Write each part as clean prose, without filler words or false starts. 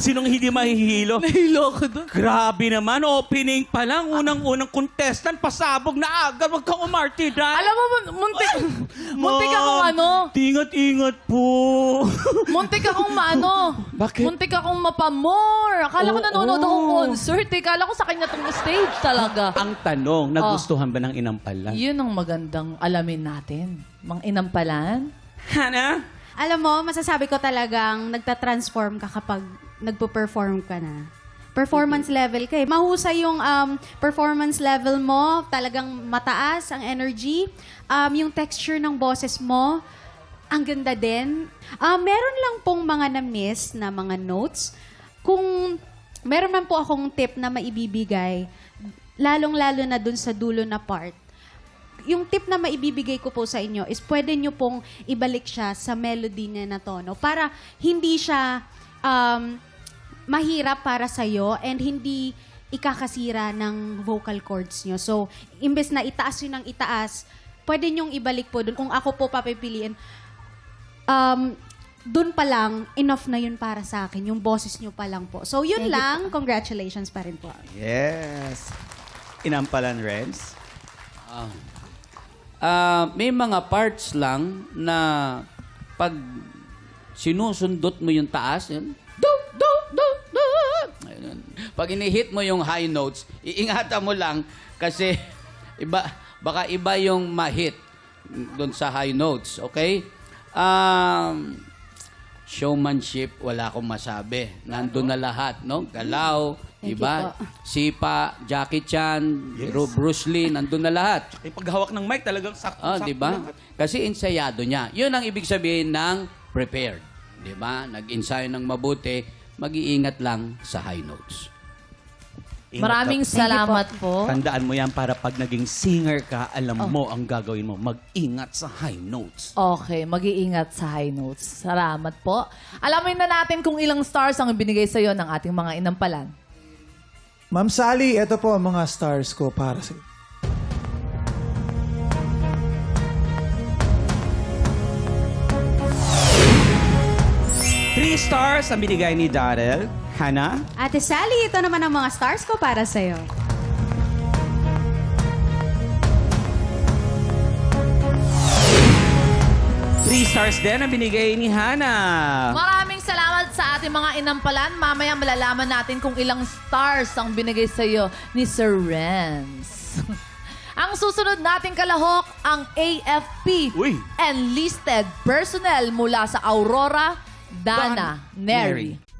Sinong hindi mahihilo? Nahilo ako doon. Grabe naman, opening pa lang, unang-unang contestant, pasabog na agad, wag kang umarte, Dad. Alam mo, muntik akong ano. Tingat-ingat po. Muntik akong maano. Bakit? Muntik akong mapamore. Akala ko Oo. nanonood akong concert. Akala ko sa kanya tong stage talaga. Ang tanong, nagustuhan ba ng inampalan? Yun ang magandang alamin natin. Mang inampalan? Hana? Alam mo, masasabi ko talagang nagta-transform ka kapag nagpo-perform ka na. Performance level ka eh. Mahusay yung performance level mo. Talagang mataas ang energy. Yung texture ng boses mo, ang ganda din. Meron lang pong mga na-miss na mga notes. Kung meron man po akong tip na maibibigay, lalong-lalo na dun sa dulo na part, yung tip na maibibigay ko po sa inyo is pwede nyo pong ibalik siya sa melody niya na tono para hindi siya mahirap para sa'yo and hindi ikakasira ng vocal cords nyo. So, imbes na itaas yun ng itaas, pwede nyong ibalik po dun. Kung ako po papipiliin, dun pa lang, enough na yun para sa akin. Yung boses nyo pa lang po. So, yun lang. Congratulations pa rin po. Yes. Inampalan, Renz? May mga parts lang na pag sinusundot mo yung taas, yun, ayun. Pag inihit mo yung high notes, iingatan mo lang kasi baka iba yung ma-hit doon sa high notes, okay? Showmanship, wala akong masabi. Nandun na lahat, no? Galaw, Thank diba? you po. Sipa, Jackie Chan, Yes. Bruce Lee, nandun na lahat. Yung paghawak ng mic talagang sakto-sakto. Di ba? lahat. Kasi ensayado niya. Yun ang ibig sabihin ng prepared. Di ba? Nag-ensayo ng mabuti, mag-iingat lang sa high notes. Ingat Maraming ka. salamat po. Tandaan mo yan para pag naging singer ka, alam mo ang gagawin mo. Mag-ingat sa high notes. Okay, mag-iingat sa high notes. Salamat po. Alamin na natin kung ilang stars ang binigay sa'yo ng ating mga inampalan. Ma'am Sally, ito po ang mga stars ko para sa iyo. Three stars ang binigay ni Darrell. Hana? Ate Sally, ito naman ang mga stars ko para sa'yo. Three stars din ang binigay ni Hana. Maraming salamat sa ating mga inampalan. Mamaya malalaman natin kung ilang stars ang binigay sa'yo ni Sir Renz. Ang susunod nating kalahok, ang AFP Uy. Enlisted Personnel mula sa Aurora, Dana Neri. Neri.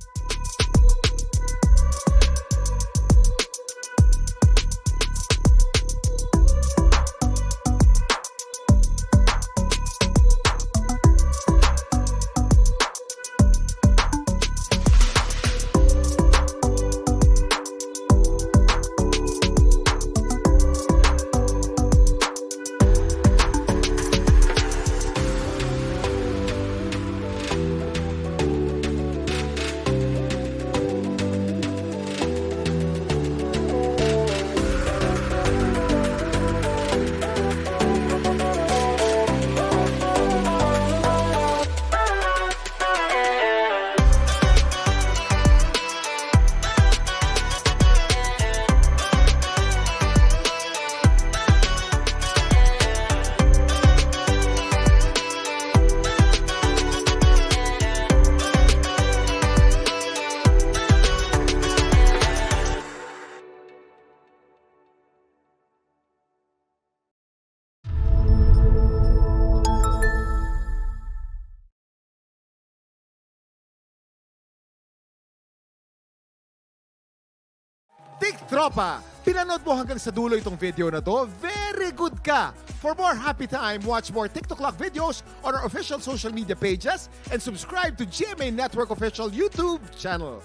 Tropa, pinanood mo hanggang sa dulo itong video na to? Very good ka! For more happy time, watch more TikTok Clock videos on our official social media pages and subscribe to GMA Network official YouTube channel.